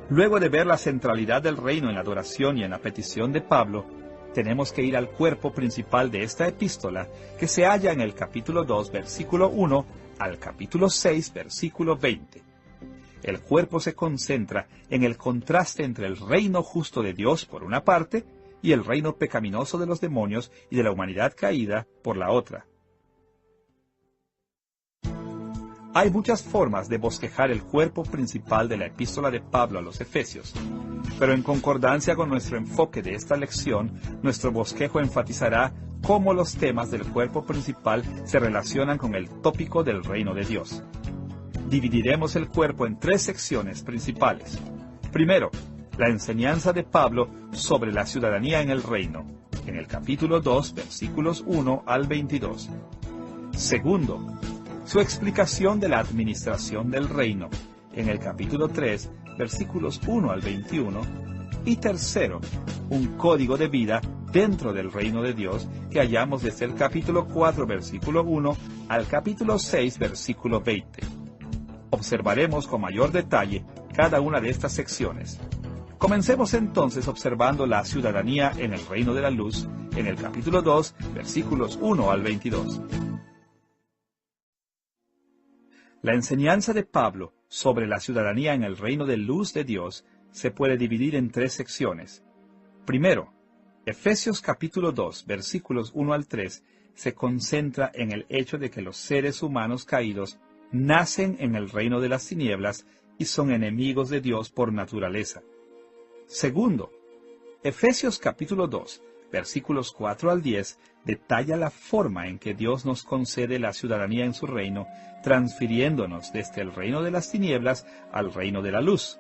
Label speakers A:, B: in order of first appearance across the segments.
A: Luego de ver la centralidad del reino en la adoración y en la petición de Pablo, tenemos que ir al cuerpo principal de esta epístola, que se halla en el capítulo 2, versículo 1, al capítulo 6, versículo 20. El cuerpo se concentra en el contraste entre el reino justo de Dios por una parte y el reino pecaminoso de los demonios y de la humanidad caída por la otra. Hay muchas formas de bosquejar el cuerpo principal de la epístola de Pablo a los Efesios, pero en concordancia con nuestro enfoque de esta lección, nuestro bosquejo enfatizará cómo los temas del cuerpo principal se relacionan con el tópico del reino de Dios. Dividiremos el cuerpo en 3 secciones principales. Primero, la enseñanza de Pablo sobre la ciudadanía en el reino, en el capítulo 2, versículos 1 al 22. Segundo, su explicación de la administración del reino, en el capítulo 3, versículos 1 al 21. Y tercero, un código de vida dentro del reino de Dios que hallamos desde el capítulo 4, versículo 1 al capítulo 6, versículo 20. Observaremos con mayor detalle cada una de estas secciones. Comencemos entonces observando la ciudadanía en el reino de la luz, en el capítulo 2, versículos 1 al 22. La enseñanza de Pablo sobre la ciudadanía en el reino de luz de Dios se puede dividir en 3 secciones. Primero, Efesios capítulo 2, versículos 1 al 3, se concentra en el hecho de que los seres humanos caídos nacen en el reino de las tinieblas y son enemigos de Dios por naturaleza. Segundo, Efesios capítulo 2, versículos 4 al 10, detalla la forma en que Dios nos concede la ciudadanía en su reino, transfiriéndonos desde el reino de las tinieblas al reino de la luz.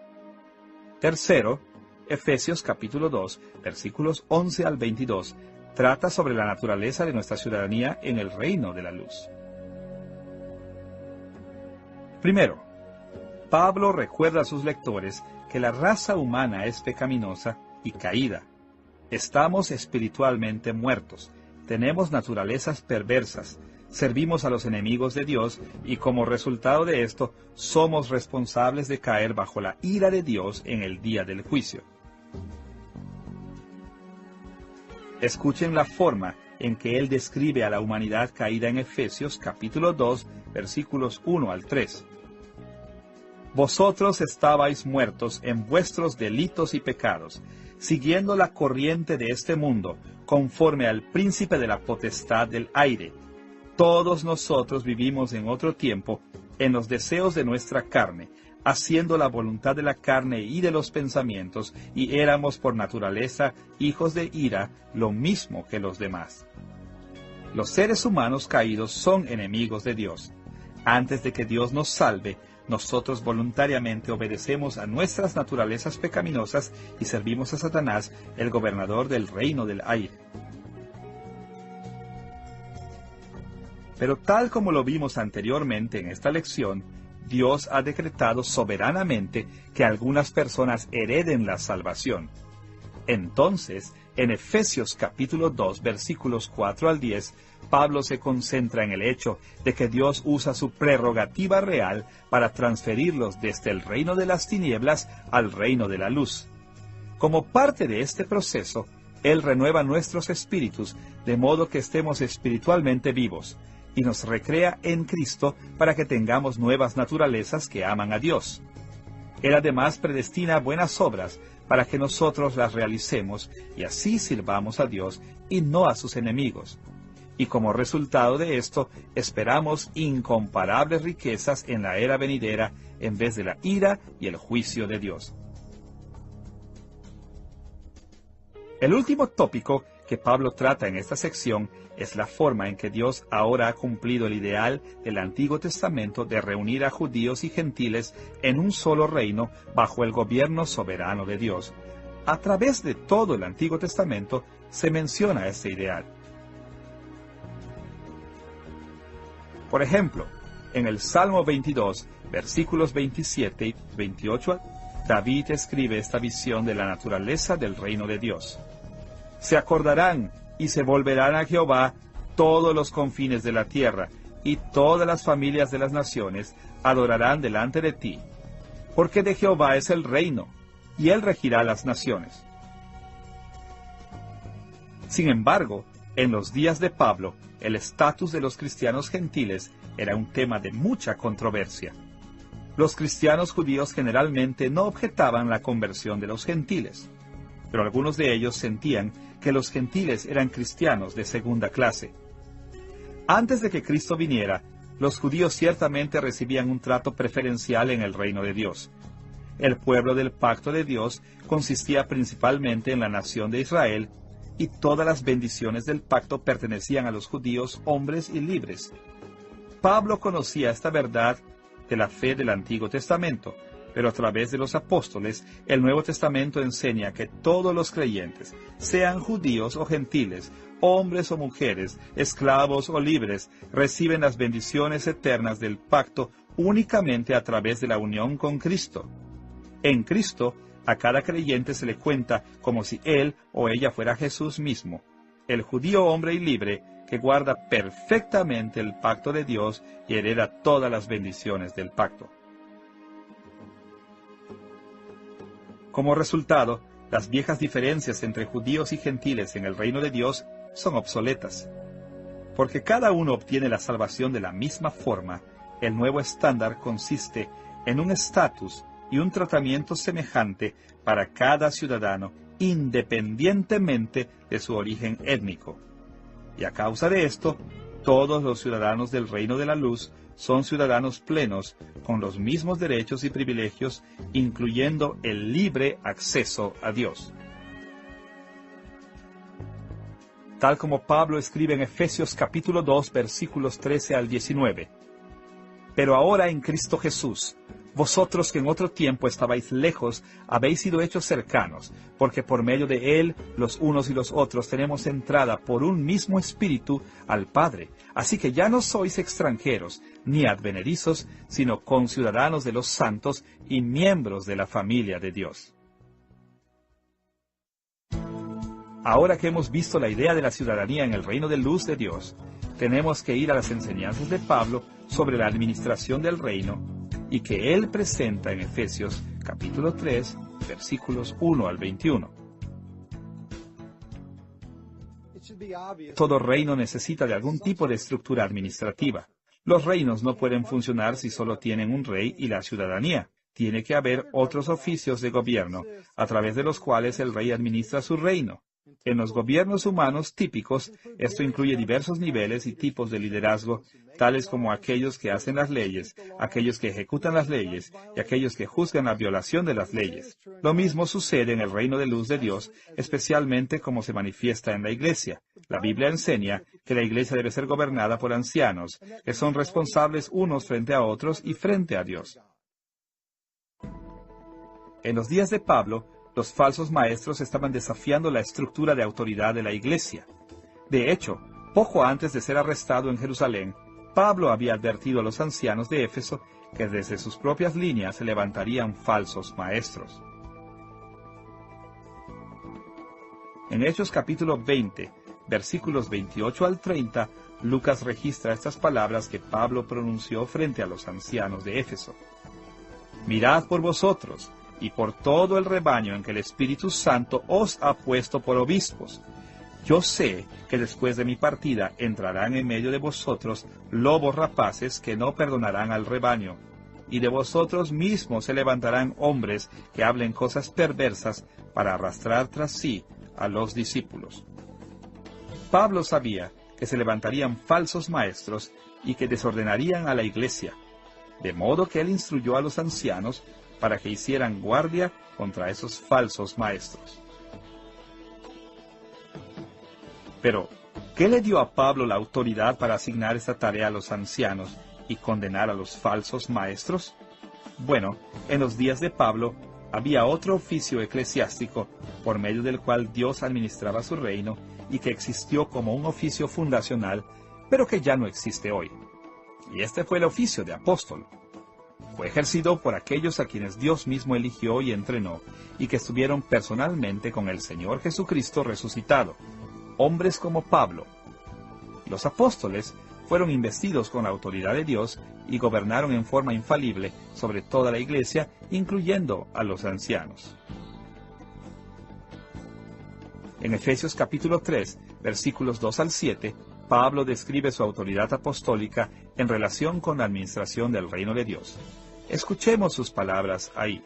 A: Tercero, Efesios capítulo 2, versículos 11 al 22, trata sobre la naturaleza de nuestra ciudadanía en el reino de la luz. Primero, Pablo recuerda a sus lectores que la raza humana es pecaminosa y caída. Estamos espiritualmente muertos, tenemos naturalezas perversas, servimos a los enemigos de Dios y como resultado de esto somos responsables de caer bajo la ira de Dios en el día del juicio. Escuchen la forma en que él describe a la humanidad caída en Efesios capítulo 2, versículos 1 al 3. Vosotros estabais muertos en vuestros delitos y pecados, siguiendo la corriente de este mundo, conforme al príncipe de la potestad del aire. Todos nosotros vivimos en otro tiempo, en los deseos de nuestra carne, haciendo la voluntad de la carne y de los pensamientos, y éramos por naturaleza hijos de ira, lo mismo que los demás. Los seres humanos caídos son enemigos de Dios. Antes de que Dios nos salve, nosotros voluntariamente obedecemos a nuestras naturalezas pecaminosas y servimos a Satanás, el gobernador del reino del aire. Pero tal como lo vimos anteriormente en esta lección, Dios ha decretado soberanamente que algunas personas hereden la salvación. Entonces, en Efesios capítulo 2, versículos 4 al 10, Pablo se concentra en el hecho de que Dios usa su prerrogativa real para transferirlos desde el reino de las tinieblas al reino de la luz. Como parte de este proceso, Él renueva nuestros espíritus de modo que estemos espiritualmente vivos, y nos recrea en Cristo para que tengamos nuevas naturalezas que aman a Dios. Él además predestina buenas obras para que nosotros las realicemos y así sirvamos a Dios y no a sus enemigos. Y como resultado de esto, esperamos incomparables riquezas en la era venidera en vez de la ira y el juicio de Dios. El último tópico que Pablo trata en esta sección es la forma en que Dios ahora ha cumplido el ideal del Antiguo Testamento de reunir a judíos y gentiles en un solo reino bajo el gobierno soberano de Dios. A través de todo el Antiguo Testamento se menciona este ideal. Por ejemplo, en el Salmo 22, versículos 27 y 28, David escribe esta visión de la naturaleza del reino de Dios. Se acordarán y se volverán a Jehová todos los confines de la tierra, y todas las familias de las naciones adorarán delante de ti. Porque de Jehová es el reino, y Él regirá las naciones. Sin embargo, en los días de Pablo, el estatus de los cristianos gentiles era un tema de mucha controversia. Los cristianos judíos generalmente no objetaban la conversión de los gentiles, pero algunos de ellos sentían que los gentiles eran cristianos de segunda clase. Antes de que Cristo viniera, los judíos ciertamente recibían un trato preferencial en el reino de Dios. El pueblo del pacto de Dios consistía principalmente en la nación de Israel, y todas las bendiciones del pacto pertenecían a los judíos hombres y libres. Pablo conocía esta verdad de la fe del Antiguo Testamento, pero a través de los apóstoles, el Nuevo Testamento enseña que todos los creyentes, sean judíos o gentiles, hombres o mujeres, esclavos o libres, reciben las bendiciones eternas del pacto únicamente a través de la unión con Cristo. En Cristo, a cada creyente se le cuenta como si él o ella fuera Jesús mismo, el judío hombre y libre que guarda perfectamente el pacto de Dios y hereda todas las bendiciones del pacto. Como resultado, las viejas diferencias entre judíos y gentiles en el reino de Dios son obsoletas. Porque cada uno obtiene la salvación de la misma forma, el nuevo estándar consiste en un estatus y un tratamiento semejante para cada ciudadano, independientemente de su origen étnico. Y a causa de esto, todos los ciudadanos del reino de la luz son ciudadanos plenos, con los mismos derechos y privilegios, incluyendo el libre acceso a Dios. Tal como Pablo escribe en Efesios capítulo 2, versículos 13 al 19. Pero ahora en Cristo Jesús, vosotros que en otro tiempo estabais lejos, habéis sido hechos cercanos, porque por medio de Él, los unos y los otros tenemos entrada por un mismo Espíritu al Padre. Así que ya no sois extranjeros, ni advenedizos, sino conciudadanos de los santos y miembros de la familia de Dios. Ahora que hemos visto la idea de la ciudadanía en el reino de luz de Dios, tenemos que ir a las enseñanzas de Pablo sobre la administración del reino, y que él presenta en Efesios capítulo 3, versículos 1 al 21. Todo reino necesita de algún tipo de estructura administrativa. Los reinos no pueden funcionar si solo tienen un rey y la ciudadanía. Tiene que haber otros oficios de gobierno, a través de los cuales el rey administra su reino. En los gobiernos humanos típicos, esto incluye diversos niveles y tipos de liderazgo, tales como aquellos que hacen las leyes, aquellos que ejecutan las leyes y aquellos que juzgan la violación de las leyes. Lo mismo sucede en el reino de luz de Dios, especialmente como se manifiesta en la iglesia. La Biblia enseña que la iglesia debe ser gobernada por ancianos, que son responsables unos frente a otros y frente a Dios. En los días de Pablo, los falsos maestros estaban desafiando la estructura de autoridad de la iglesia. De hecho, poco antes de ser arrestado en Jerusalén, Pablo había advertido a los ancianos de Éfeso que desde sus propias líneas se levantarían falsos maestros. En Hechos capítulo 20, versículos 28 al 30, Lucas registra estas palabras que Pablo pronunció frente a los ancianos de Éfeso. Mirad por vosotros, y por todo el rebaño en que el Espíritu Santo os ha puesto por obispos. Yo sé que después de mi partida entrarán en medio de vosotros lobos rapaces que no perdonarán al rebaño, y de vosotros mismos se levantarán hombres que hablen cosas perversas para arrastrar tras sí a los discípulos. Pablo sabía que se levantarían falsos maestros y que desordenarían a la iglesia, de modo que él instruyó a los ancianos para que hicieran guardia contra esos falsos maestros. Pero, ¿qué le dio a Pablo la autoridad para asignar esta tarea a los ancianos y condenar a los falsos maestros? Bueno, en los días de Pablo había otro oficio eclesiástico por medio del cual Dios administraba su reino y que existió como un oficio fundacional, pero que ya no existe hoy. Y este fue el oficio de apóstol. Fue ejercido por aquellos a quienes Dios mismo eligió y entrenó, y que estuvieron personalmente con el Señor Jesucristo resucitado, hombres como Pablo. Los apóstoles fueron investidos con la autoridad de Dios y gobernaron en forma infalible sobre toda la iglesia, incluyendo a los ancianos. En Efesios capítulo 3, versículos 2 al 7, Pablo describe su autoridad apostólica en relación con la administración del reino de Dios. Escuchemos sus palabras ahí.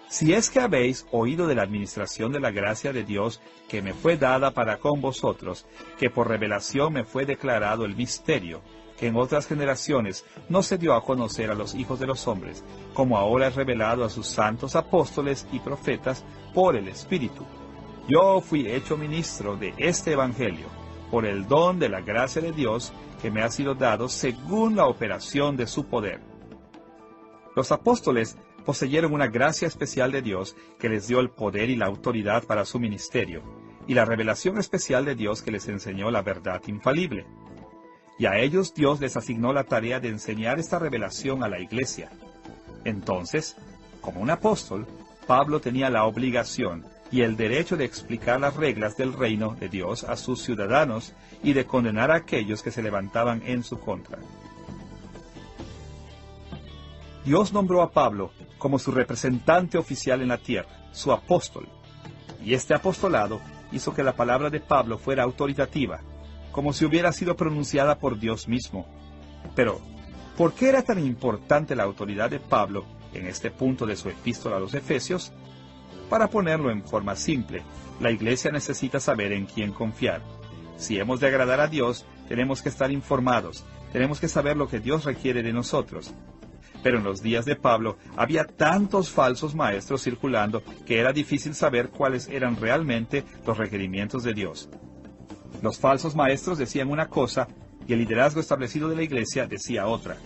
A: Si es que habéis oído de la administración de la gracia de Dios que me fue dada para con vosotros, que por revelación me fue declarado el misterio, que en otras generaciones no se dio a conocer a los hijos de los hombres, como ahora es revelado a sus santos apóstoles y profetas por el Espíritu. Yo fui hecho ministro de este Evangelio, por el don de la gracia de Dios que me ha sido dado según la operación de su poder. Los apóstoles poseyeron una gracia especial de Dios que les dio el poder y la autoridad para su ministerio, y la revelación especial de Dios que les enseñó la verdad infalible. Y a ellos Dios les asignó la tarea de enseñar esta revelación a la iglesia. Entonces, como un apóstol, Pablo tenía la obligación y el derecho de explicar las reglas del reino de Dios a sus ciudadanos y de condenar a aquellos que se levantaban en su contra. Dios nombró a Pablo como su representante oficial en la tierra, su apóstol. Y este apostolado hizo que la palabra de Pablo fuera autoritativa, como si hubiera sido pronunciada por Dios mismo. Pero, ¿por qué era tan importante la autoridad de Pablo en este punto de su epístola a los Efesios? Para ponerlo en forma simple, la iglesia necesita saber en quién confiar. Si hemos de agradar a Dios, tenemos que estar informados, tenemos que saber lo que Dios requiere de nosotros. Pero en los días de Pablo había tantos falsos maestros circulando que era difícil saber cuáles eran realmente los requerimientos de Dios. Los falsos maestros decían una cosa y el liderazgo establecido de la iglesia decía otra.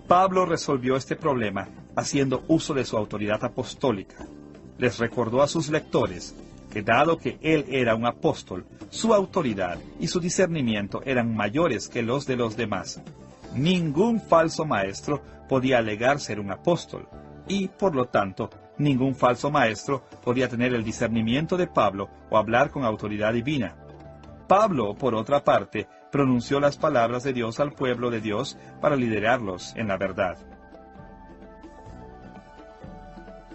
A: Pablo resolvió este problema haciendo uso de su autoridad apostólica. Les recordó a sus lectores que dado que él era un apóstol, su autoridad y su discernimiento eran mayores que los de los demás. Ningún falso maestro podía alegar ser un apóstol, y, por lo tanto, ningún falso maestro podía tener el discernimiento de Pablo o hablar con autoridad divina. Pablo, por otra parte, pronunció las palabras de Dios al pueblo de Dios para liderarlos en la verdad.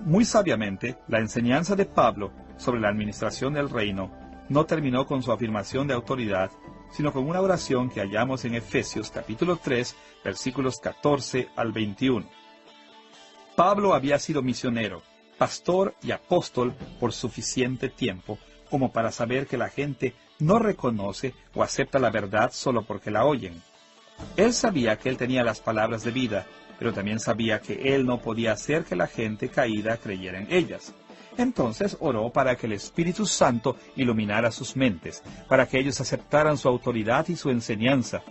A: Muy sabiamente, la enseñanza de Pablo sobre la administración del reino no terminó con su afirmación de autoridad, sino con una oración que hallamos en Efesios capítulo 3, versículos 14 al 21. Pablo había sido misionero, pastor y apóstol por suficiente tiempo como para saber que la gente no reconoce o acepta la verdad solo porque la oyen. Él sabía que él tenía las palabras de vida, pero también sabía que él no podía hacer que la gente caída creyera en ellas. Entonces oró para que el Espíritu Santo iluminara sus mentes, para que ellos aceptaran su autoridad y su enseñanza.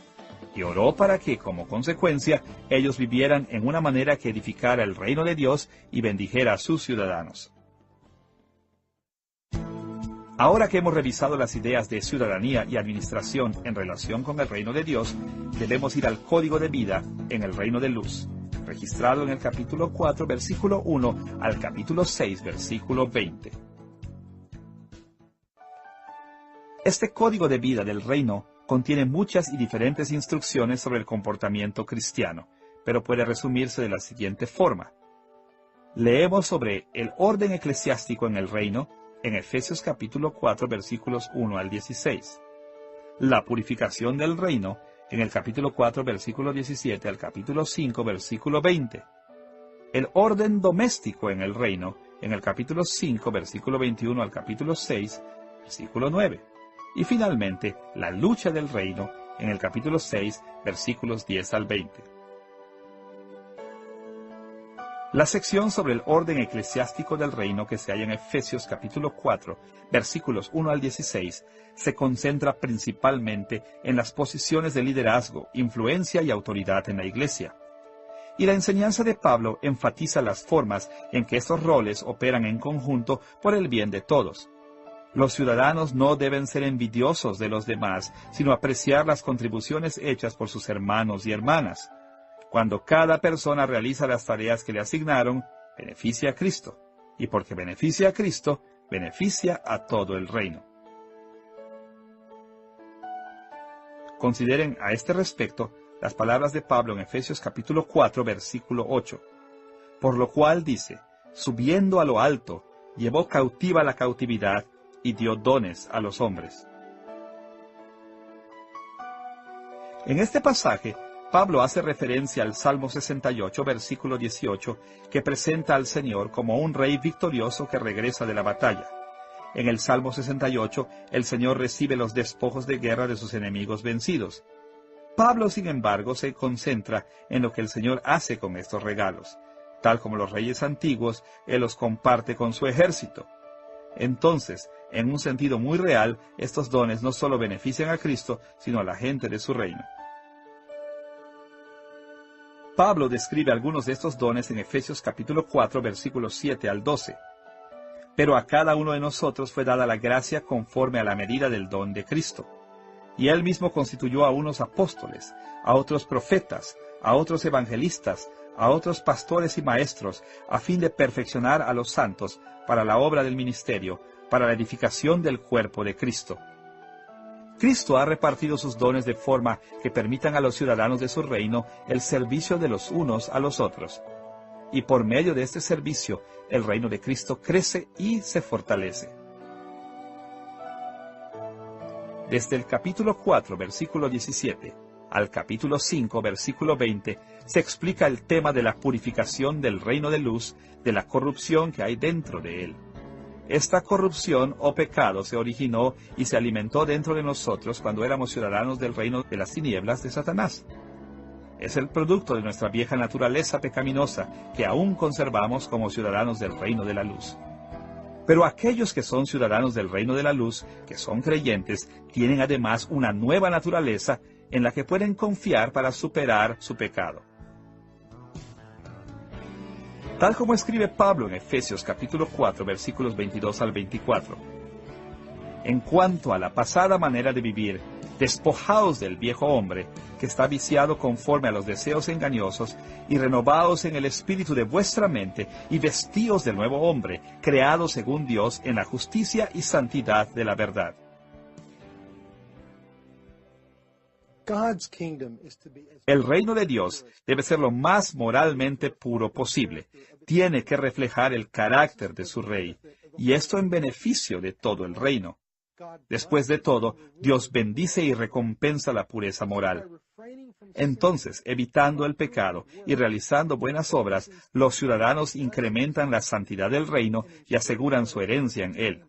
A: Y oró para que, como consecuencia, ellos vivieran en una manera que edificara el reino de Dios y bendijera a sus ciudadanos. Ahora que hemos revisado las ideas de ciudadanía y administración en relación con el reino de Dios, debemos ir al código de vida en el reino de luz, registrado en el capítulo 4, versículo 1 al capítulo 6, versículo 20. Este código de vida del reino contiene muchas y diferentes instrucciones sobre el comportamiento cristiano, pero puede resumirse de la siguiente forma. Leemos sobre el orden eclesiástico en el reino en Efesios capítulo 4, versículos 1 al 16. La purificación del reino en el capítulo 4, versículo 17 al capítulo 5, versículo 20. El orden doméstico en el reino, en el capítulo 5, versículo 21 al capítulo 6, versículo 9. Y finalmente, la lucha del reino, en el capítulo 6, versículos 10 al 20. La sección sobre el orden eclesiástico del reino que se halla en Efesios capítulo 4, versículos 1 al 16, se concentra principalmente en las posiciones de liderazgo, influencia y autoridad en la iglesia. Y la enseñanza de Pablo enfatiza las formas en que estos roles operan en conjunto por el bien de todos. Los ciudadanos no deben ser envidiosos de los demás, sino apreciar las contribuciones hechas por sus hermanos y hermanas. Cuando cada persona realiza las tareas que le asignaron, beneficia a Cristo. Y porque beneficia a Cristo, beneficia a todo el reino. Consideren a este respecto las palabras de Pablo en Efesios capítulo 4, versículo 8. Por lo cual dice, subiendo a lo alto, llevó cautiva la cautividad y dio dones a los hombres. En este pasaje, Pablo hace referencia al Salmo 68, versículo 18, que presenta al Señor como un rey victorioso que regresa de la batalla. En el Salmo 68, el Señor recibe los despojos de guerra de sus enemigos vencidos. Pablo, sin embargo, se concentra en lo que el Señor hace con estos regalos. Tal como los reyes antiguos, Él los comparte con su ejército. Entonces, en un sentido muy real, estos dones no solo benefician a Cristo, sino a la gente de su reino. Pablo describe algunos de estos dones en Efesios capítulo 4, versículos 7 al 12. Pero a cada uno de nosotros fue dada la gracia conforme a la medida del don de Cristo. Y Él mismo constituyó a unos apóstoles, a otros profetas, a otros evangelistas, a otros pastores y maestros, a fin de perfeccionar a los santos para la obra del ministerio, para la edificación del cuerpo de Cristo. Cristo ha repartido sus dones de forma que permitan a los ciudadanos de su reino el servicio de los unos a los otros. Y por medio de este servicio, el reino de Cristo crece y se fortalece. Desde el capítulo 4, versículo 17, al capítulo 5, versículo 20, se explica el tema de la purificación del reino de luz, de la corrupción que hay dentro de él. Esta corrupción o pecado se originó y se alimentó dentro de nosotros cuando éramos ciudadanos del reino de las tinieblas de Satanás. Es el producto de nuestra vieja naturaleza pecaminosa que aún conservamos como ciudadanos del reino de la luz. Pero aquellos que son ciudadanos del reino de la luz, que son creyentes, tienen además una nueva naturaleza en la que pueden confiar para superar su pecado. Tal como escribe Pablo en Efesios capítulo 4, versículos 22 al 24. En cuanto a la pasada manera de vivir, despojaos del viejo hombre, que está viciado conforme a los deseos engañosos, y renovaos en el espíritu de vuestra mente, y vestíos del nuevo hombre, creado según Dios en la justicia y santidad de la verdad. El reino de Dios debe ser lo más moralmente puro posible. Tiene que reflejar el carácter de su rey, y esto en beneficio de todo el reino. Después de todo, Dios bendice y recompensa la pureza moral. Entonces, evitando el pecado y realizando buenas obras, los ciudadanos incrementan la santidad del reino y aseguran su herencia en él.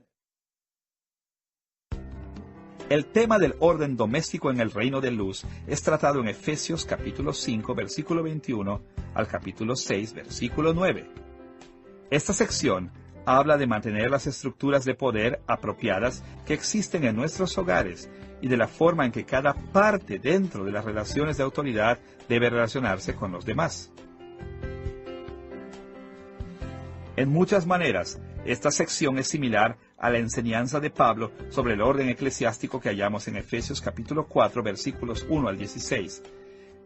A: El tema del orden doméstico en el reino de luz es tratado en Efesios capítulo 5, versículo 21, al capítulo 6, versículo 9. Esta sección habla de mantener las estructuras de poder apropiadas que existen en nuestros hogares y de la forma en que cada parte dentro de las relaciones de autoridad debe relacionarse con los demás. En muchas maneras, esta sección es similar a la enseñanza de Pablo sobre el orden eclesiástico que hallamos en Efesios capítulo 4, versículos 1 al 16.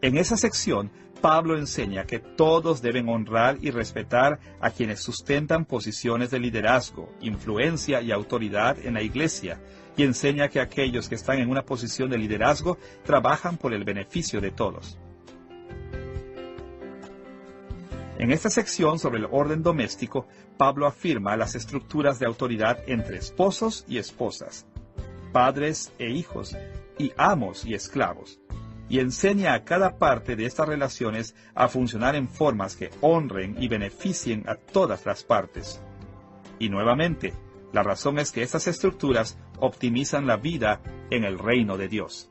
A: En esa sección, Pablo enseña que todos deben honrar y respetar a quienes sustentan posiciones de liderazgo, influencia y autoridad en la iglesia, y enseña que aquellos que están en una posición de liderazgo trabajan por el beneficio de todos. En esta sección sobre el orden doméstico, Pablo afirma las estructuras de autoridad entre esposos y esposas, padres e hijos, y amos y esclavos, y enseña a cada parte de estas relaciones a funcionar en formas que honren y beneficien a todas las partes. Y nuevamente, la razón es que estas estructuras optimizan la vida en el reino de Dios.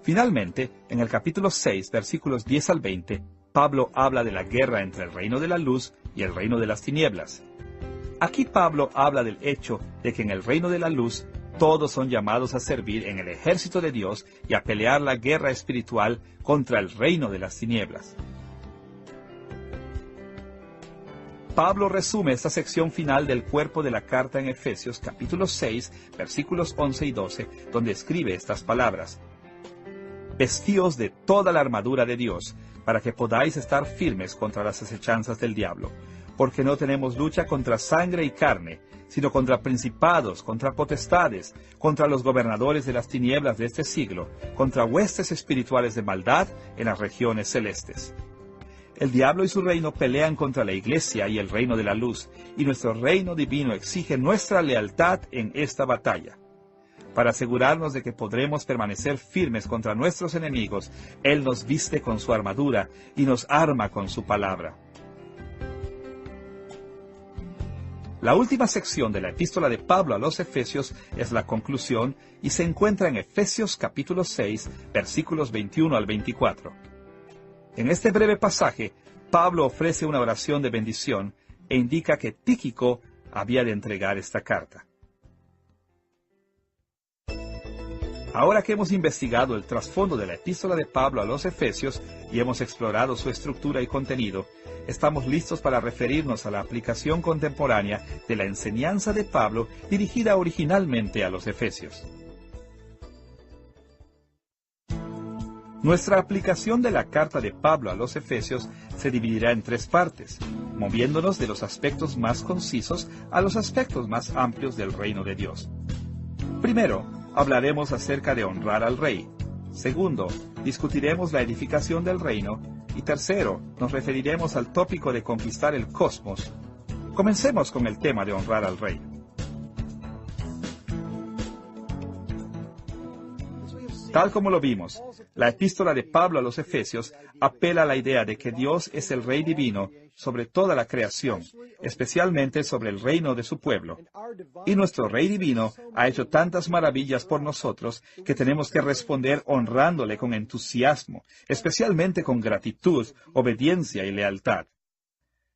A: Finalmente, en el capítulo 6, versículos 10 al 20, Pablo habla de la guerra entre el reino de la luz y el reino de las tinieblas. Aquí Pablo habla del hecho de que en el reino de la luz todos son llamados a servir en el ejército de Dios y a pelear la guerra espiritual contra el reino de las tinieblas. Pablo resume esta sección final del cuerpo de la carta en Efesios capítulo 6, versículos 11 y 12, donde escribe estas palabras: Vestíos de toda la armadura de Dios, para que podáis estar firmes contra las acechanzas del diablo, porque no tenemos lucha contra sangre y carne, sino contra principados, contra potestades, contra los gobernadores de las tinieblas de este siglo, contra huestes espirituales de maldad en las regiones celestes. El diablo y su reino pelean contra la iglesia y el reino de la luz, y nuestro reino divino exige nuestra lealtad en esta batalla. Para asegurarnos de que podremos permanecer firmes contra nuestros enemigos, Él nos viste con su armadura y nos arma con su palabra. La última sección de la epístola de Pablo a los Efesios es la conclusión y se encuentra en Efesios capítulo 6, versículos 21 al 24. En este breve pasaje, Pablo ofrece una oración de bendición e indica que Tíquico había de entregar esta carta. Ahora que hemos investigado el trasfondo de la epístola de Pablo a los Efesios y hemos explorado su estructura y contenido, estamos listos para referirnos a la aplicación contemporánea de la enseñanza de Pablo dirigida originalmente a los Efesios. Nuestra aplicación de la carta de Pablo a los Efesios se dividirá en tres partes, moviéndonos de los aspectos más concisos a los aspectos más amplios del reino de Dios. Primero, hablaremos acerca de honrar al rey. Segundo, discutiremos la edificación del reino. Y tercero, nos referiremos al tópico de conquistar el cosmos. Comencemos con el tema de honrar al rey. Tal como lo vimos, la epístola de Pablo a los Efesios apela a la idea de que Dios es el Rey divino sobre toda la creación, especialmente sobre el reino de su pueblo. Y nuestro Rey divino ha hecho tantas maravillas por nosotros que tenemos que responder honrándole con entusiasmo, especialmente con gratitud, obediencia y lealtad.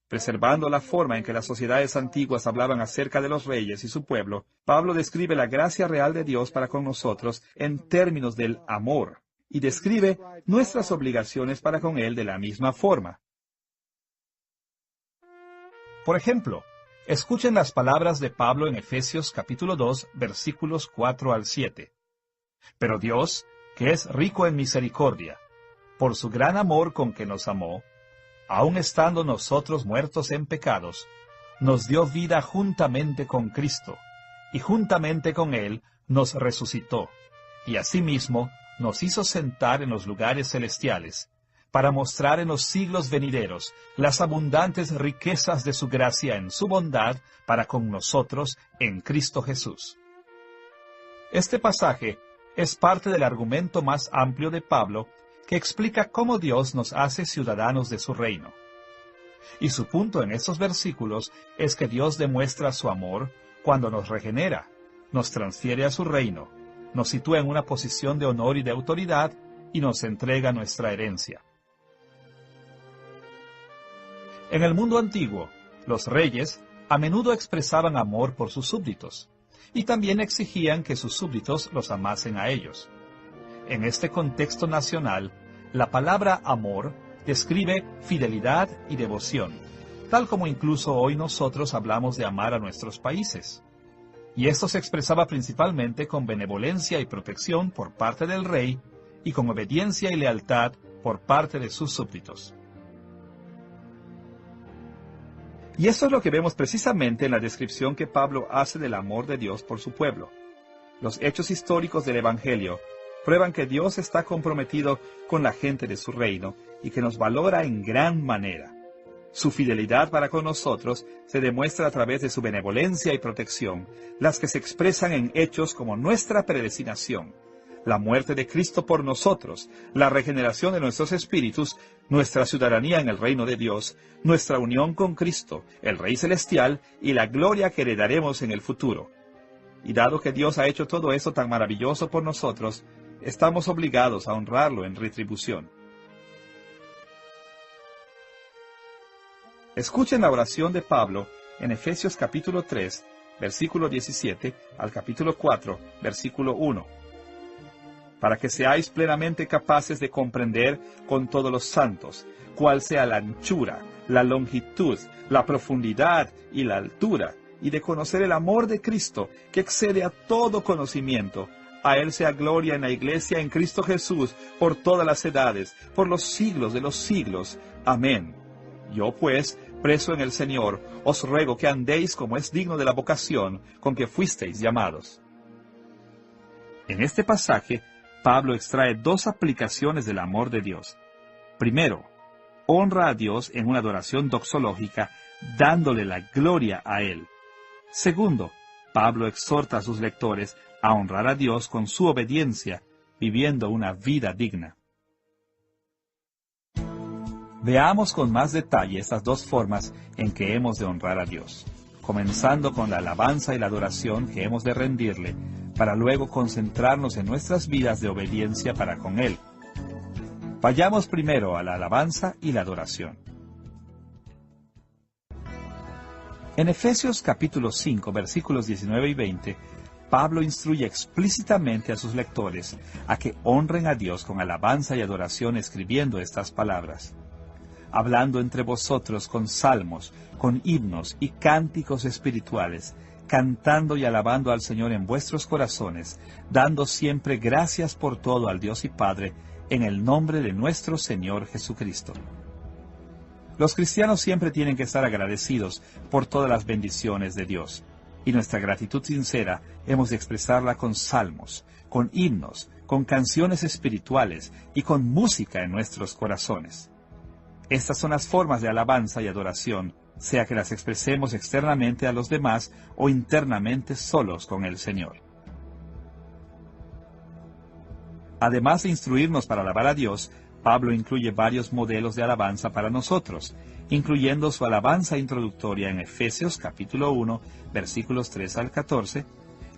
A: Preservando la forma en que las sociedades antiguas hablaban acerca de los reyes y su pueblo, Pablo describe la gracia real de Dios para con nosotros en términos del amor, y describe nuestras obligaciones para con Él de la misma forma. Por ejemplo, escuchen las palabras de Pablo en Efesios capítulo 2, versículos 4 al 7. Pero Dios, que es rico en misericordia, por su gran amor con que nos amó, aun estando nosotros muertos en pecados, nos dio vida juntamente con Cristo, y juntamente con Él nos resucitó, y asimismo nos hizo sentar en los lugares celestiales, para mostrar en los siglos venideros las abundantes riquezas de su gracia en su bondad para con nosotros en Cristo Jesús. Este pasaje es parte del argumento más amplio de Pablo que explica cómo Dios nos hace ciudadanos de su reino. Y su punto en estos versículos es que Dios demuestra su amor cuando nos regenera, nos transfiere a su reino, nos sitúa en una posición de honor y de autoridad y nos entrega nuestra herencia. En el mundo antiguo, los reyes a menudo expresaban amor por sus súbditos, y también exigían que sus súbditos los amasen a ellos. En este contexto nacional, la palabra amor describe fidelidad y devoción, tal como incluso hoy nosotros hablamos de amar a nuestros países. Y esto se expresaba principalmente con benevolencia y protección por parte del rey y con obediencia y lealtad por parte de sus súbditos. Y esto es lo que vemos precisamente en la descripción que Pablo hace del amor de Dios por su pueblo. Los hechos históricos del Evangelio prueban que Dios está comprometido con la gente de su reino y que nos valora en gran manera. Su fidelidad para con nosotros se demuestra a través de su benevolencia y protección, las que se expresan en hechos como nuestra predestinación, la muerte de Cristo por nosotros, la regeneración de nuestros espíritus, nuestra ciudadanía en el reino de Dios, nuestra unión con Cristo, el Rey Celestial, y la gloria que heredaremos en el futuro. Y dado que Dios ha hecho todo eso tan maravilloso por nosotros, estamos obligados a honrarlo en retribución. Escuchen la oración de Pablo en Efesios capítulo 3, versículo 17, al capítulo 4, versículo 1. Para que seáis plenamente capaces de comprender con todos los santos cuál sea la anchura, la longitud, la profundidad y la altura, y de conocer el amor de Cristo, que excede a todo conocimiento. A Él sea gloria en la Iglesia en Cristo Jesús, por todas las edades, por los siglos de los siglos. Amén. Yo pues, preso en el Señor, os ruego que andéis como es digno de la vocación con que fuisteis llamados. En este pasaje, Pablo extrae dos aplicaciones del amor de Dios. Primero, honra a Dios en una adoración doxológica, dándole la gloria a Él. Segundo, Pablo exhorta a sus lectores a honrar a Dios con su obediencia, viviendo una vida digna. Veamos con más detalle estas dos formas en que hemos de honrar a Dios, comenzando con la alabanza y la adoración que hemos de rendirle, para luego concentrarnos en nuestras vidas de obediencia para con Él. Vayamos primero a la alabanza y la adoración. En Efesios capítulo 5, versículos 19 y 20, Pablo instruye explícitamente a sus lectores a que honren a Dios con alabanza y adoración escribiendo estas palabras: hablando entre vosotros con salmos, con himnos y cánticos espirituales, cantando y alabando al Señor en vuestros corazones, dando siempre gracias por todo al Dios y Padre, en el nombre de nuestro Señor Jesucristo. Los cristianos siempre tienen que estar agradecidos por todas las bendiciones de Dios, y nuestra gratitud sincera hemos de expresarla con salmos, con himnos, con canciones espirituales y con música en nuestros corazones. Estas son las formas de alabanza y adoración, sea que las expresemos externamente a los demás o internamente solos con el Señor. Además de instruirnos para alabar a Dios, Pablo incluye varios modelos de alabanza para nosotros, incluyendo su alabanza introductoria en Efesios capítulo 1, versículos 3 al 14,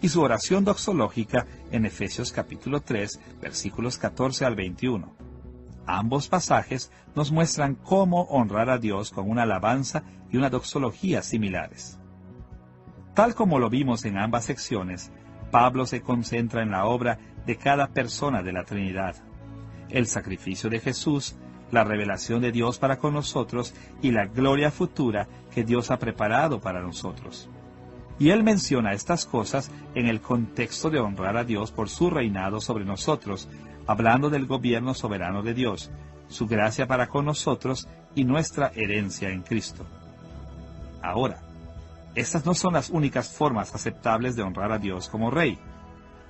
A: y su oración doxológica en Efesios capítulo 3, versículos 14 al 21. Ambos pasajes nos muestran cómo honrar a Dios con una alabanza y una doxología similares. Tal como lo vimos en ambas secciones, Pablo se concentra en la obra de cada persona de la Trinidad: el sacrificio de Jesús, la revelación de Dios para con nosotros y la gloria futura que Dios ha preparado para nosotros. Y él menciona estas cosas en el contexto de honrar a Dios por su reinado sobre nosotros, hablando del gobierno soberano de Dios, su gracia para con nosotros y nuestra herencia en Cristo. Ahora, estas no son las únicas formas aceptables de honrar a Dios como Rey.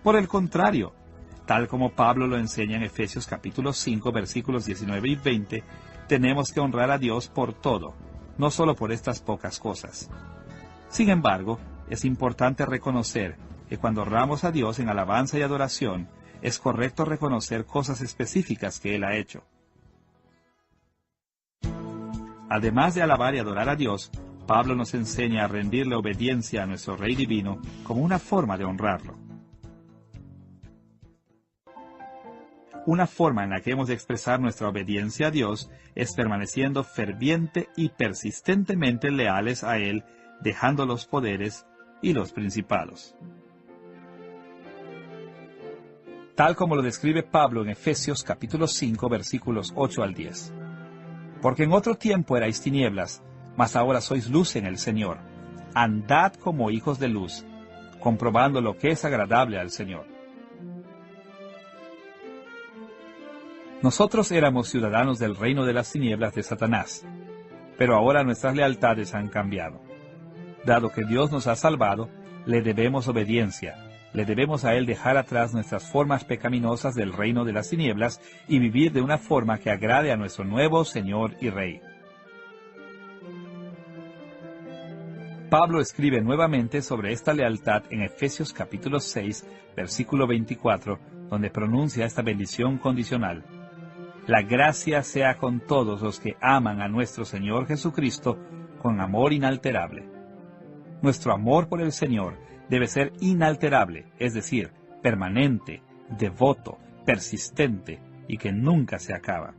A: Por el contrario, tal como Pablo lo enseña en Efesios capítulo 5, versículos 19 y 20, tenemos que honrar a Dios por todo, no solo por estas pocas cosas. Sin embargo, es importante reconocer que cuando honramos a Dios en alabanza y adoración, es correcto reconocer cosas específicas que Él ha hecho. Además de alabar y adorar a Dios, Pablo nos enseña a rendirle obediencia a nuestro Rey Divino como una forma de honrarlo. Una forma en la que hemos de expresar nuestra obediencia a Dios es permaneciendo ferviente y persistentemente leales a Él, dejando los poderes y los principados. Tal como lo describe Pablo en Efesios capítulo 5, versículos 8 al 10. Porque en otro tiempo erais tinieblas, mas ahora sois luz en el Señor. Andad como hijos de luz, comprobando lo que es agradable al Señor. Nosotros éramos ciudadanos del reino de las tinieblas de Satanás, pero ahora nuestras lealtades han cambiado. Dado que Dios nos ha salvado, le debemos obediencia, le debemos a Él dejar atrás nuestras formas pecaminosas del reino de las tinieblas y vivir de una forma que agrade a nuestro nuevo Señor y Rey. Pablo escribe nuevamente sobre esta lealtad en Efesios capítulo 6, versículo 24, donde pronuncia esta bendición condicional: La gracia sea con todos los que aman a nuestro Señor Jesucristo con amor inalterable. Nuestro amor por el Señor debe ser inalterable, es decir, permanente, devoto, persistente y que nunca se acaba.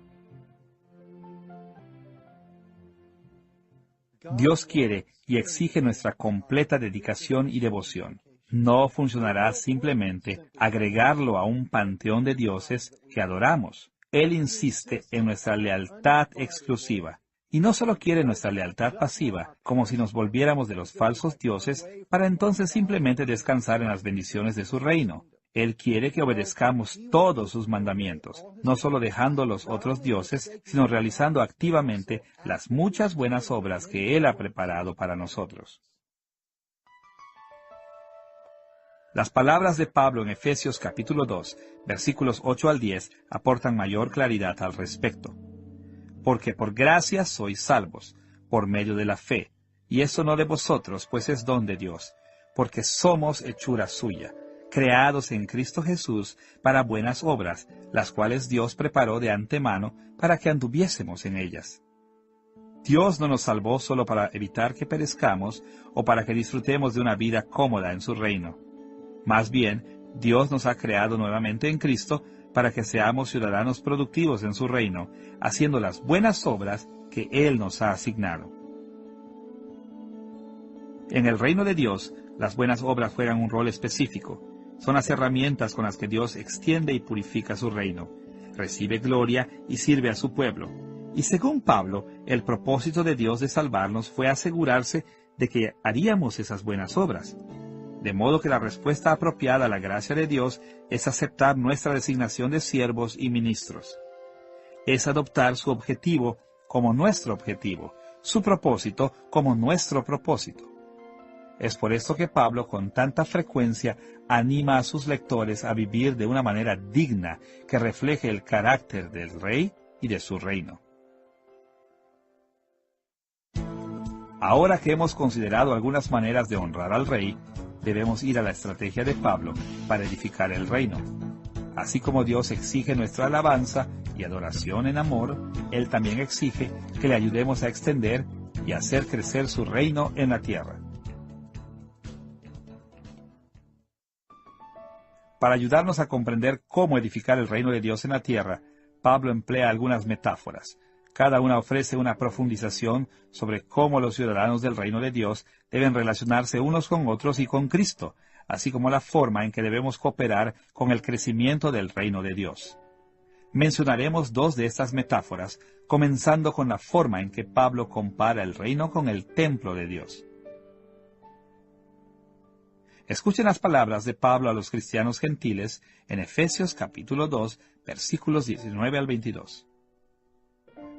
A: Dios quiere y exige nuestra completa dedicación y devoción. No funcionará simplemente agregarlo a un panteón de dioses que adoramos. Él insiste en nuestra lealtad exclusiva. Y no solo quiere nuestra lealtad pasiva, como si nos volviéramos de los falsos dioses, para entonces simplemente descansar en las bendiciones de su reino. Él quiere que obedezcamos todos sus mandamientos, no solo dejando los otros dioses, sino realizando activamente las muchas buenas obras que Él ha preparado para nosotros. Las palabras de Pablo en Efesios capítulo 2, versículos 8 al 10, aportan mayor claridad al respecto. porque por gracia sois salvos, por medio de la fe, y eso no de vosotros, pues es don de Dios, porque somos hechura suya, creados en Cristo Jesús para buenas obras, las cuales Dios preparó de antemano para que anduviésemos en ellas. Dios no nos salvó solo para evitar que perezcamos o para que disfrutemos de una vida cómoda en su reino. Más bien, Dios nos ha creado nuevamente en Cristo para que seamos ciudadanos productivos en su reino, haciendo las buenas obras que Él nos ha asignado. En el reino de Dios, las buenas obras juegan un rol específico. Son las herramientas con las que Dios extiende y purifica su reino, recibe gloria y sirve a su pueblo. Y según Pablo, el propósito de Dios de salvarnos fue asegurarse de que haríamos esas buenas obras. De modo que la respuesta apropiada a la gracia de Dios es aceptar nuestra designación de siervos y ministros. Es adoptar su objetivo como nuestro objetivo, su propósito como nuestro propósito. Es por esto que Pablo con tanta frecuencia anima a sus lectores a vivir de una manera digna que refleje el carácter del rey y de su reino. Ahora que hemos considerado algunas maneras de honrar al rey, debemos ir a la estrategia de Pablo para edificar el reino. Así como Dios exige nuestra alabanza y adoración en amor, Él también exige que le ayudemos a extender y hacer crecer su reino en la tierra. Para ayudarnos a comprender cómo edificar el reino de Dios en la tierra, Pablo emplea algunas metáforas. Cada una ofrece una profundización sobre cómo los ciudadanos del reino de Dios deben relacionarse unos con otros y con Cristo, así como la forma en que debemos cooperar con el crecimiento del reino de Dios. Mencionaremos dos de estas metáforas, comenzando con la forma en que Pablo compara el reino con el templo de Dios. Escuchen las palabras de Pablo a los cristianos gentiles en Efesios capítulo 2, versículos 19 al 22.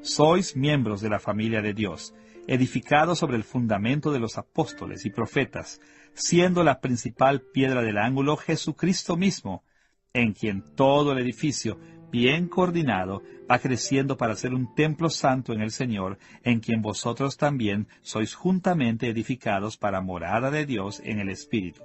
A: Sois miembros de la familia de Dios, edificados sobre el fundamento de los apóstoles y profetas, siendo la principal piedra del ángulo Jesucristo mismo, en quien todo el edificio, bien coordinado, va creciendo para ser un templo santo en el Señor, en quien vosotros también sois juntamente edificados para morada de Dios en el Espíritu.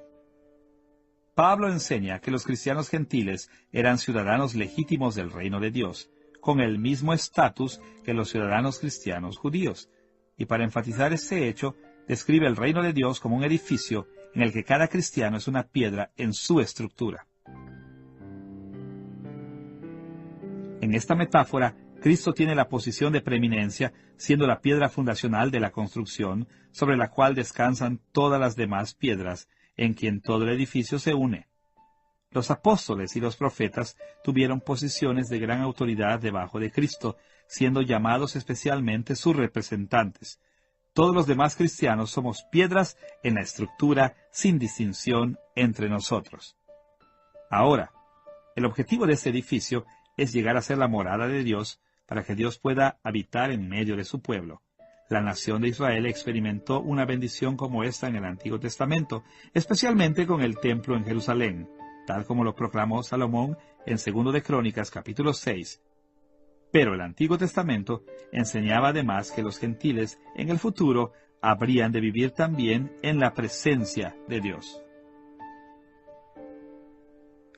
A: Pablo enseña que los cristianos gentiles eran ciudadanos legítimos del reino de Dios, con el mismo estatus que los ciudadanos cristianos judíos. Y para enfatizar este hecho, describe el reino de Dios como un edificio en el que cada cristiano es una piedra en su estructura. En esta metáfora, Cristo tiene la posición de preeminencia, siendo la piedra fundacional de la construcción, sobre la cual descansan todas las demás piedras, en quien todo el edificio se une. Los apóstoles y los profetas tuvieron posiciones de gran autoridad debajo de Cristo, siendo llamados especialmente sus representantes. Todos los demás cristianos somos piedras en la estructura sin distinción entre nosotros. Ahora, el objetivo de este edificio es llegar a ser la morada de Dios para que Dios pueda habitar en medio de su pueblo. La nación de Israel experimentó una bendición como esta en el Antiguo Testamento, especialmente con el templo en Jerusalén, tal como lo proclamó Salomón en 2 de Crónicas capítulo 6. Pero el Antiguo Testamento enseñaba además que los gentiles en el futuro habrían de vivir también en la presencia de Dios.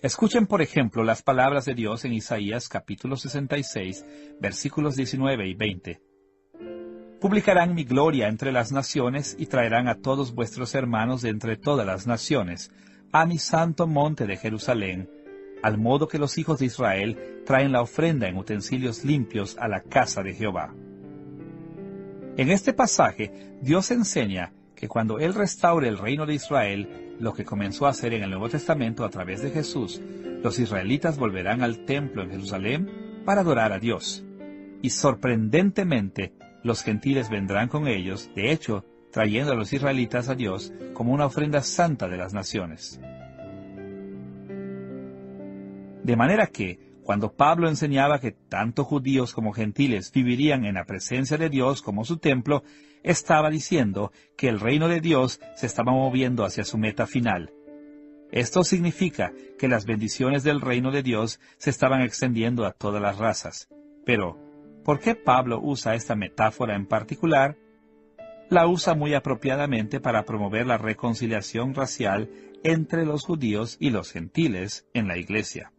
A: Escuchen, por ejemplo, las palabras de Dios en Isaías capítulo 66, versículos 19 y 20. Publicarán mi gloria entre las naciones y traerán a todos vuestros hermanos de entre todas las naciones, a mi santo monte de Jerusalén, al modo que los hijos de Israel traen la ofrenda en utensilios limpios a la casa de Jehová. En este pasaje, Dios enseña que cuando Él restaure el reino de Israel, lo que comenzó a hacer en el Nuevo Testamento a través de Jesús, los israelitas volverán al templo en Jerusalén para adorar a Dios. Y sorprendentemente, los gentiles vendrán con ellos, de hecho, trayendo a los israelitas a Dios como una ofrenda santa de las naciones. De manera que, cuando Pablo enseñaba que tanto judíos como gentiles vivirían en la presencia de Dios como su templo, estaba diciendo que el reino de Dios se estaba moviendo hacia su meta final. Esto significa que las bendiciones del reino de Dios se estaban extendiendo a todas las razas. Pero, ¿Por qué Pablo usa esta metáfora en particular? La usa muy apropiadamente para promover la reconciliación racial entre los judíos y los gentiles en la iglesia.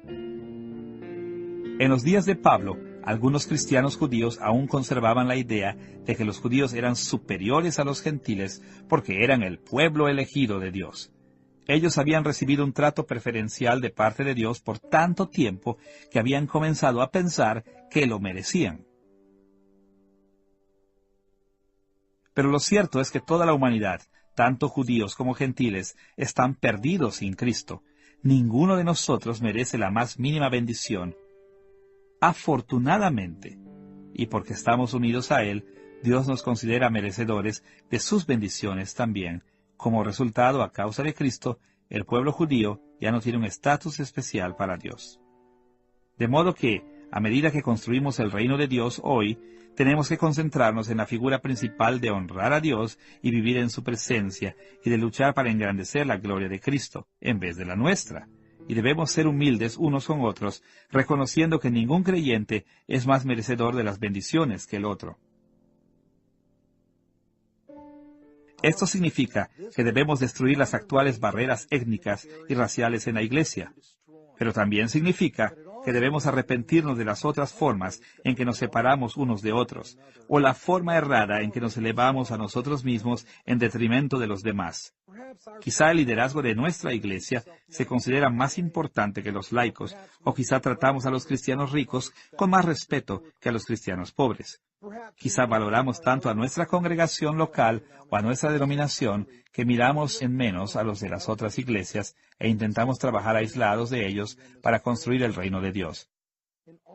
A: En los días de Pablo, algunos cristianos judíos aún conservaban la idea de que los judíos eran superiores a los gentiles porque eran el pueblo elegido de Dios. Ellos habían recibido un trato preferencial de parte de Dios por tanto tiempo que habían comenzado a pensar que lo merecían. Pero lo cierto es que toda la humanidad, tanto judíos como gentiles, están perdidos sin Cristo. Ninguno de nosotros merece la más mínima bendición. Afortunadamente, y porque estamos unidos a Él, Dios nos considera merecedores de sus bendiciones también. Como resultado, a causa de Cristo, el pueblo judío ya no tiene un estatus especial para Dios. De modo que, a medida que construimos el reino de Dios hoy, tenemos que concentrarnos en la figura principal de honrar a Dios y vivir en su presencia, y de luchar para engrandecer la gloria de Cristo, en vez de la nuestra. Y debemos ser humildes unos con otros, reconociendo que ningún creyente es más merecedor de las bendiciones que el otro. Esto significa que debemos destruir las actuales barreras étnicas y raciales en la iglesia. Pero también significa que debemos arrepentirnos de las otras formas en que nos separamos unos de otros, o la forma errada en que nos elevamos a nosotros mismos en detrimento de los demás. Quizá el liderazgo de nuestra iglesia se considera más importante que los laicos, o quizá tratamos a los cristianos ricos con más respeto que a los cristianos pobres. Quizá valoramos tanto a nuestra congregación local o a nuestra denominación que miramos en menos a los de las otras iglesias e intentamos trabajar aislados de ellos para construir el reino de Dios.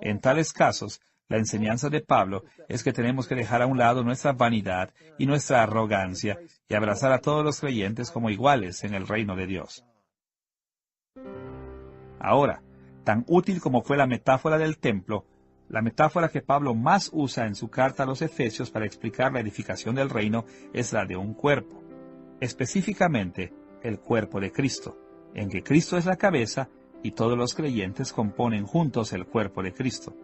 A: En tales casos, la enseñanza de Pablo es que tenemos que dejar a un lado nuestra vanidad y nuestra arrogancia y abrazar a todos los creyentes como iguales en el reino de Dios. Ahora, tan útil como fue la metáfora del templo, la metáfora que Pablo más usa en su carta a los Efesios para explicar la edificación del reino es la de un cuerpo, específicamente el cuerpo de Cristo, en que Cristo es la cabeza y todos los creyentes componen juntos el cuerpo de Cristo.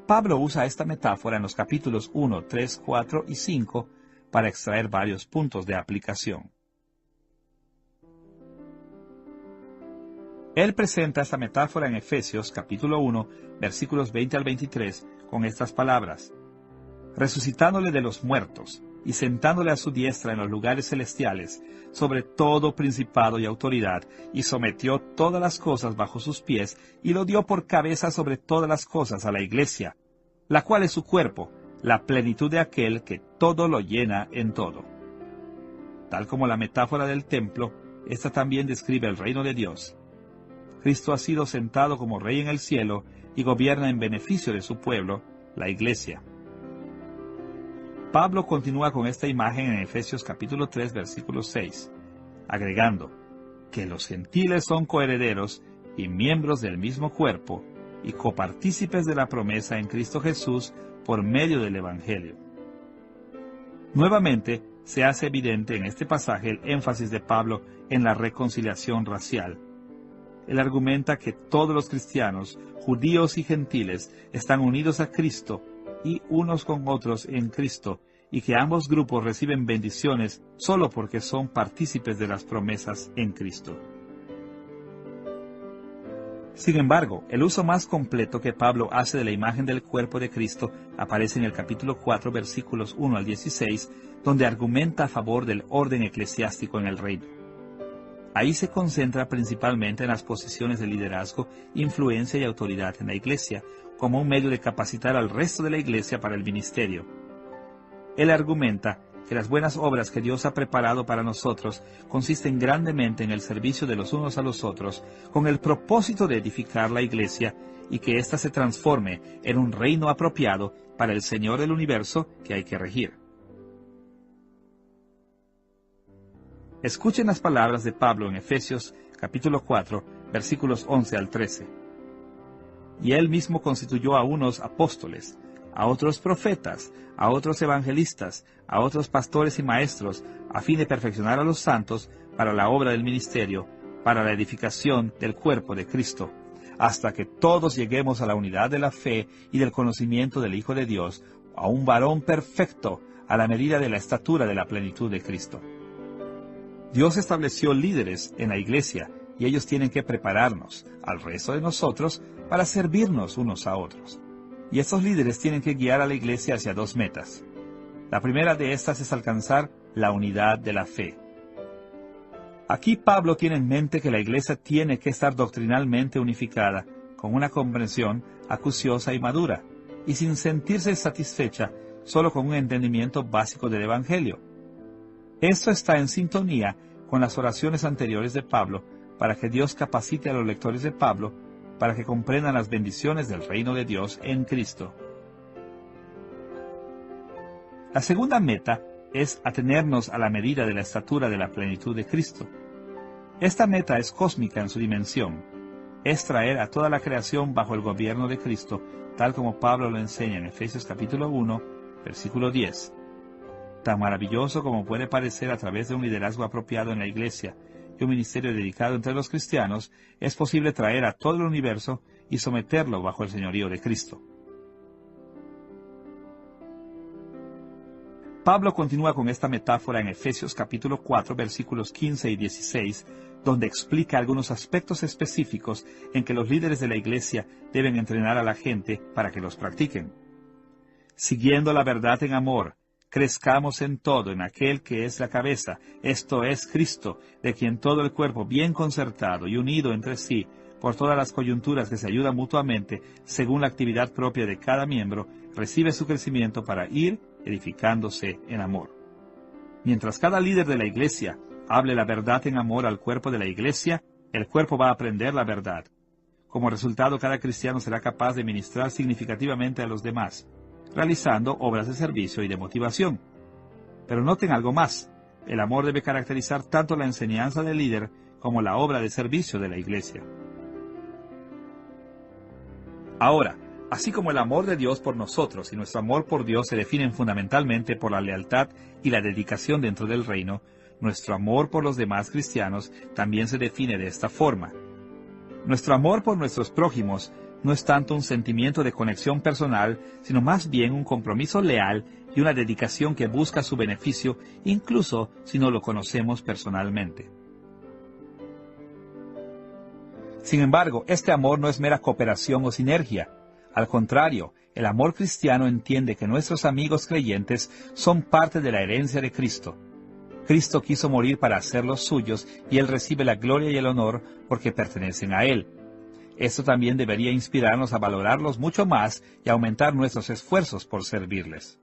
A: Pablo usa esta metáfora en los capítulos 1, 3, 4 y 5 para extraer varios puntos de aplicación. Él presenta esta metáfora en Efesios capítulo 1, versículos 20 al 23, con estas palabras: resucitándole de los muertos, y sentándole a su diestra en los lugares celestiales, sobre todo principado y autoridad, y sometió todas las cosas bajo sus pies, y lo dio por cabeza sobre todas las cosas a la iglesia, la cual es su cuerpo, la plenitud de aquel que todo lo llena en todo. Tal como la metáfora del templo, esta también describe el reino de Dios. Cristo ha sido sentado como Rey en el cielo y gobierna en beneficio de su pueblo, la Iglesia. Pablo continúa con esta imagen en Efesios capítulo 3, versículo 6, agregando que los gentiles son coherederos y miembros del mismo cuerpo y copartícipes de la promesa en Cristo Jesús por medio del Evangelio. Nuevamente, se hace evidente en este pasaje el énfasis de Pablo en la reconciliación racial. Él argumenta que todos los cristianos, judíos y gentiles, están unidos a Cristo y unos con otros en Cristo, y que ambos grupos reciben bendiciones solo porque son partícipes de las promesas en Cristo. Sin embargo, el uso más completo que Pablo hace de la imagen del cuerpo de Cristo aparece en el capítulo 4, versículos 1 al 16, donde argumenta a favor del orden eclesiástico en el reino. Ahí se concentra principalmente en las posiciones de liderazgo, influencia y autoridad en la iglesia, como un medio de capacitar al resto de la iglesia para el ministerio. Él argumenta que las buenas obras que Dios ha preparado para nosotros consisten grandemente en el servicio de los unos a los otros, con el propósito de edificar la iglesia y que ésta se transforme en un reino apropiado para el Señor del universo que hay que regir. Escuchen las palabras de Pablo en Efesios capítulo 4, versículos 11 al 13. Y él mismo constituyó a unos apóstoles, a otros profetas, a otros evangelistas, a otros pastores y maestros, a fin de perfeccionar a los santos para la obra del ministerio, para la edificación del cuerpo de Cristo, hasta que todos lleguemos a la unidad de la fe y del conocimiento del Hijo de Dios, a un varón perfecto, a la medida de la estatura de la plenitud de Cristo. Dios estableció líderes en la iglesia, y ellos tienen que prepararnos, al resto de nosotros, para servirnos unos a otros. Y estos líderes tienen que guiar a la iglesia hacia dos metas. La primera de estas es alcanzar la unidad de la fe. Aquí Pablo tiene en mente que la iglesia tiene que estar doctrinalmente unificada, con una comprensión acuciosa y madura, y sin sentirse satisfecha solo con un entendimiento básico del Evangelio. Esto está en sintonía con las oraciones anteriores de Pablo, para que Dios capacite a los lectores de Pablo, para que comprendan las bendiciones del reino de Dios en Cristo. La segunda meta es atenernos a la medida de la estatura de la plenitud de Cristo. Esta meta es cósmica en su dimensión. Es traer a toda la creación bajo el gobierno de Cristo, tal como Pablo lo enseña en Efesios capítulo 1, versículo 10. Tan maravilloso como puede parecer a través de un liderazgo apropiado en la iglesia y un ministerio dedicado entre los cristianos, es posible traer a todo el universo y someterlo bajo el señorío de Cristo. Pablo continúa con esta metáfora en Efesios capítulo 4, versículos 15 y 16, donde explica algunos aspectos específicos en que los líderes de la iglesia deben entrenar a la gente para que los practiquen. Siguiendo la verdad en amor, crezcamos en todo en aquel que es la cabeza, esto es Cristo, de quien todo el cuerpo bien concertado y unido entre sí, por todas las coyunturas que se ayudan mutuamente, según la actividad propia de cada miembro, recibe su crecimiento para ir edificándose en amor. Mientras cada líder de la iglesia hable la verdad en amor al cuerpo de la iglesia, el cuerpo va a aprender la verdad. Como resultado, cada cristiano será capaz de ministrar significativamente a los demás, realizando obras de servicio y de motivación. Pero noten algo más: el amor debe caracterizar tanto la enseñanza del líder como la obra de servicio de la iglesia. Ahora, así como el amor de Dios por nosotros y nuestro amor por Dios se definen fundamentalmente por la lealtad y la dedicación dentro del reino, nuestro amor por los demás cristianos también se define de esta forma. Nuestro amor por nuestros prójimos no es tanto un sentimiento de conexión personal, sino más bien un compromiso leal y una dedicación que busca su beneficio, incluso si no lo conocemos personalmente. Sin embargo, este amor no es mera cooperación o sinergia. Al contrario, el amor cristiano entiende que nuestros amigos creyentes son parte de la herencia de Cristo. Cristo quiso morir para hacerlos suyos y Él recibe la gloria y el honor porque pertenecen a Él. Esto también debería inspirarnos a valorarlos mucho más y aumentar nuestros esfuerzos por servirles.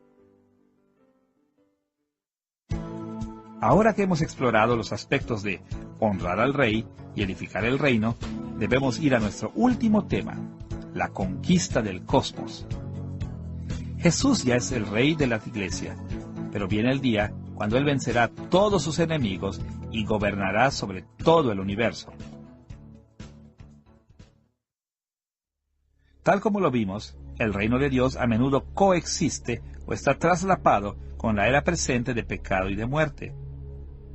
A: Ahora que hemos explorado los aspectos de honrar al Rey y edificar el reino, debemos ir a nuestro último tema: la conquista del cosmos. Jesús ya es el Rey de la Iglesia, pero viene el día cuando Él vencerá a todos sus enemigos y gobernará sobre todo el universo. Tal como lo vimos, el reino de Dios a menudo coexiste o está traslapado con la era presente de pecado y de muerte.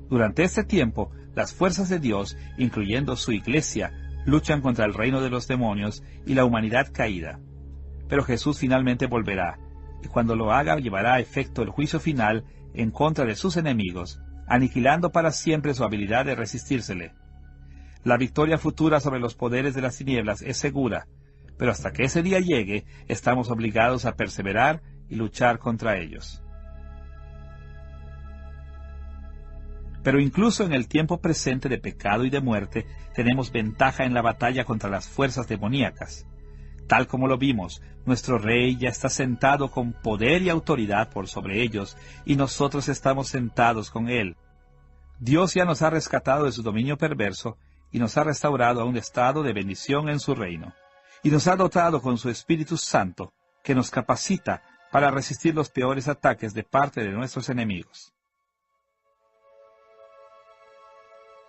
A: Durante este tiempo, las fuerzas de Dios, incluyendo su iglesia, luchan contra el reino de los demonios y la humanidad caída. Pero Jesús finalmente volverá, y cuando lo haga llevará a efecto el juicio final en contra de sus enemigos, aniquilando para siempre su habilidad de resistírsele. La victoria futura sobre los poderes de las tinieblas es segura, pero hasta que ese día llegue, estamos obligados a perseverar y luchar contra ellos. Pero incluso en el tiempo presente de pecado y de muerte, tenemos ventaja en la batalla contra las fuerzas demoníacas. Tal como lo vimos, nuestro Rey ya está sentado con poder y autoridad por sobre ellos, y nosotros estamos sentados con Él. Dios ya nos ha rescatado de su dominio perverso, y nos ha restaurado a un estado de bendición en su reino. Y nos ha dotado con su Espíritu Santo, que nos capacita para resistir los peores ataques de parte de nuestros enemigos.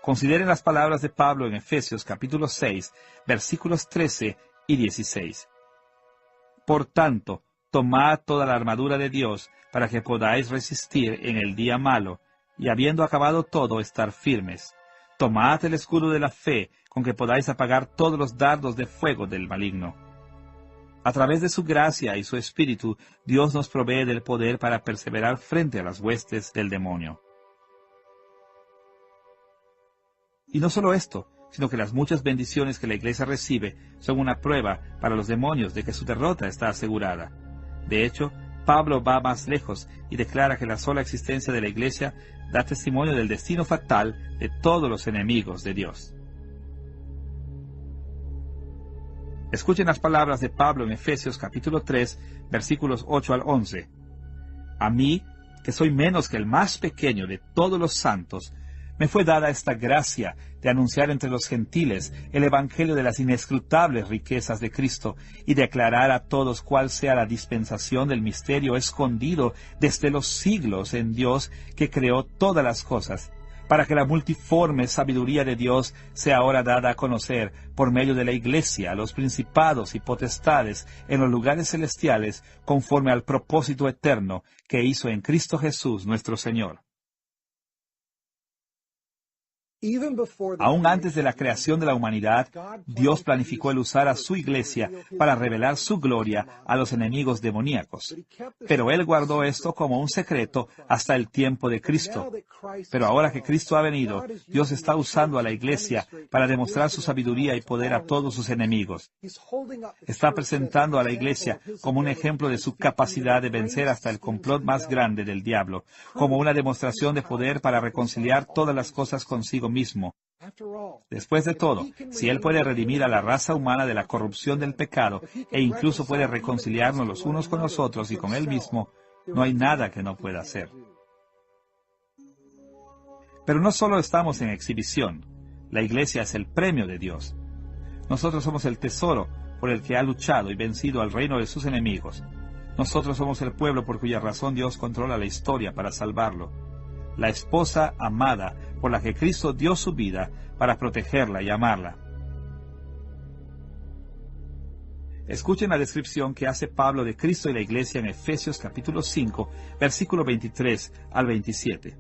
A: Consideren las palabras de Pablo en Efesios capítulo 6, versículos 13 y 16. Por tanto, tomad toda la armadura de Dios, para que podáis resistir en el día malo, y habiendo acabado todo, estar firmes. Tomad el escudo de la fe, con que podáis apagar todos los dardos de fuego del maligno. A través de su gracia y su Espíritu, Dios nos provee del poder para perseverar frente a las huestes del demonio. Y no solo esto, sino que las muchas bendiciones que la Iglesia recibe son una prueba para los demonios de que su derrota está asegurada. De hecho, Pablo va más lejos y declara que la sola existencia de la Iglesia da testimonio del destino fatal de todos los enemigos de Dios. Escuchen las palabras de Pablo en Efesios capítulo 3, versículos 8 al 11. A mí, que soy menos que el más pequeño de todos los santos, me fue dada esta gracia de anunciar entre los gentiles el evangelio de las inescrutables riquezas de Cristo y de aclarar a todos cuál sea la dispensación del misterio escondido desde los siglos en Dios que creó todas las cosas, para que la multiforme sabiduría de Dios sea ahora dada a conocer por medio de la Iglesia a los principados y potestades en los lugares celestiales, conforme al propósito eterno que hizo en Cristo Jesús nuestro Señor. Aún antes de la creación de la humanidad, Dios planificó el usar a su Iglesia para revelar su gloria a los enemigos demoníacos. Pero Él guardó esto como un secreto hasta el tiempo de Cristo. Pero ahora que Cristo ha venido, Dios está usando a la Iglesia para demostrar su sabiduría y poder a todos sus enemigos. Está presentando a la Iglesia como un ejemplo de su capacidad de vencer hasta el complot más grande del diablo, como una demostración de poder para reconciliar todas las cosas consigo mismo. Después de todo, si Él puede redimir a la raza humana de la corrupción del pecado e incluso puede reconciliarnos los unos con los otros y con Él mismo, no hay nada que no pueda hacer. Pero no solo estamos en exhibición. La Iglesia es el premio de Dios. Nosotros somos el tesoro por el que ha luchado y vencido al reino de sus enemigos. Nosotros somos el pueblo por cuya razón Dios controla la historia para salvarlo. La esposa amada por la que Cristo dio su vida para protegerla y amarla. Escuchen la descripción que hace Pablo de Cristo y la Iglesia en Efesios capítulo 5, versículo 23 al 27.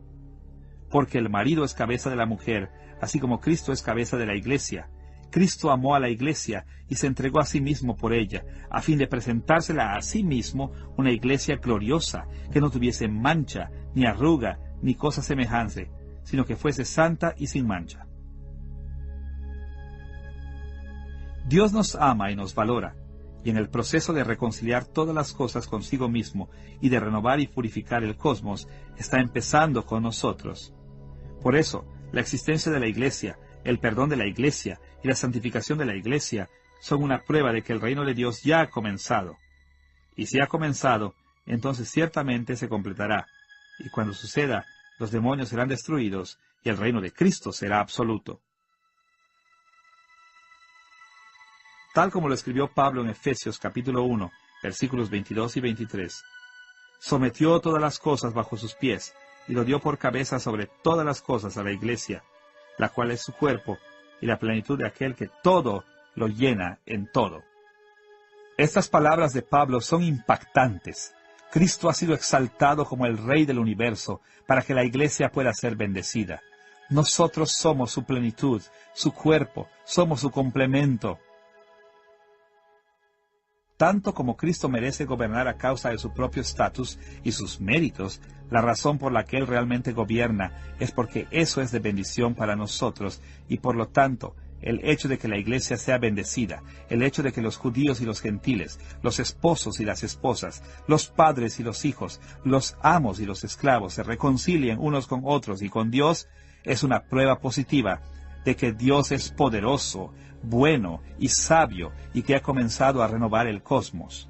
A: Porque el marido es cabeza de la mujer, así como Cristo es cabeza de la Iglesia. Cristo amó a la Iglesia y se entregó a sí mismo por ella, a fin de presentársela a sí mismo una Iglesia gloriosa, que no tuviese mancha, ni arruga, ni cosa semejante, sino que fuese santa y sin mancha. Dios nos ama y nos valora, y en el proceso de reconciliar todas las cosas consigo mismo y de renovar y purificar el cosmos, está empezando con nosotros. Por eso, la existencia de la Iglesia, el perdón de la Iglesia y la santificación de la Iglesia son una prueba de que el reino de Dios ya ha comenzado. Y si ha comenzado, entonces ciertamente se completará, y cuando suceda, los demonios serán destruidos y el reino de Cristo será absoluto. Tal como lo escribió Pablo en Efesios capítulo 1, versículos 22 y 23. Sometió todas las cosas bajo sus pies, y lo dio por cabeza sobre todas las cosas a la Iglesia, la cual es su cuerpo, y la plenitud de aquel que todo lo llena en todo. Estas palabras de Pablo son impactantes. Cristo ha sido exaltado como el Rey del universo para que la Iglesia pueda ser bendecida. Nosotros somos su plenitud, su cuerpo, somos su complemento. Tanto como Cristo merece gobernar a causa de su propio estatus y sus méritos, la razón por la que Él realmente gobierna es porque eso es de bendición para nosotros y por lo tanto, el hecho de que la Iglesia sea bendecida, el hecho de que los judíos y los gentiles, los esposos y las esposas, los padres y los hijos, los amos y los esclavos se reconcilien unos con otros y con Dios, es una prueba positiva de que Dios es poderoso, bueno y sabio y que ha comenzado a renovar el cosmos.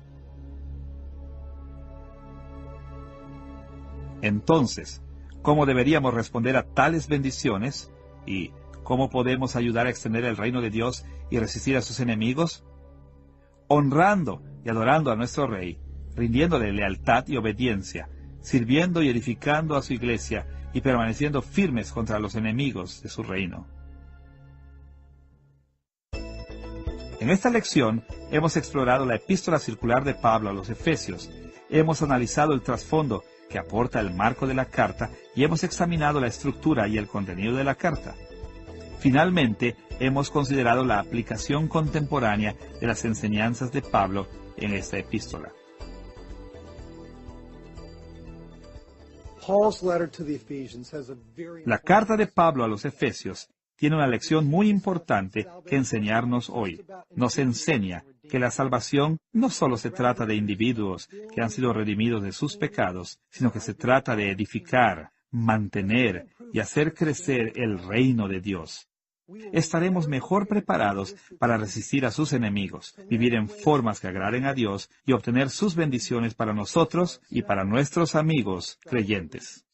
A: Entonces, ¿cómo deberíamos responder a tales bendiciones? Y ¿cómo podemos ayudar a extender el reino de Dios y resistir a sus enemigos? Honrando y adorando a nuestro Rey, rindiéndole lealtad y obediencia, sirviendo y edificando a su Iglesia y permaneciendo firmes contra los enemigos de su reino. En esta lección hemos explorado la epístola circular de Pablo a los Efesios, hemos analizado el trasfondo que aporta el marco de la carta y hemos examinado la estructura y el contenido de la carta. Finalmente, hemos considerado la aplicación contemporánea de las enseñanzas de Pablo en esta epístola. La carta de Pablo a los Efesios tiene una lección muy importante que enseñarnos hoy. Nos enseña que la salvación no solo se trata de individuos que han sido redimidos de sus pecados, sino que se trata de edificar, mantener y hacer crecer el reino de Dios. Estaremos mejor preparados para resistir a sus enemigos, vivir en formas que agraden a Dios y obtener sus bendiciones para nosotros y para nuestros amigos creyentes.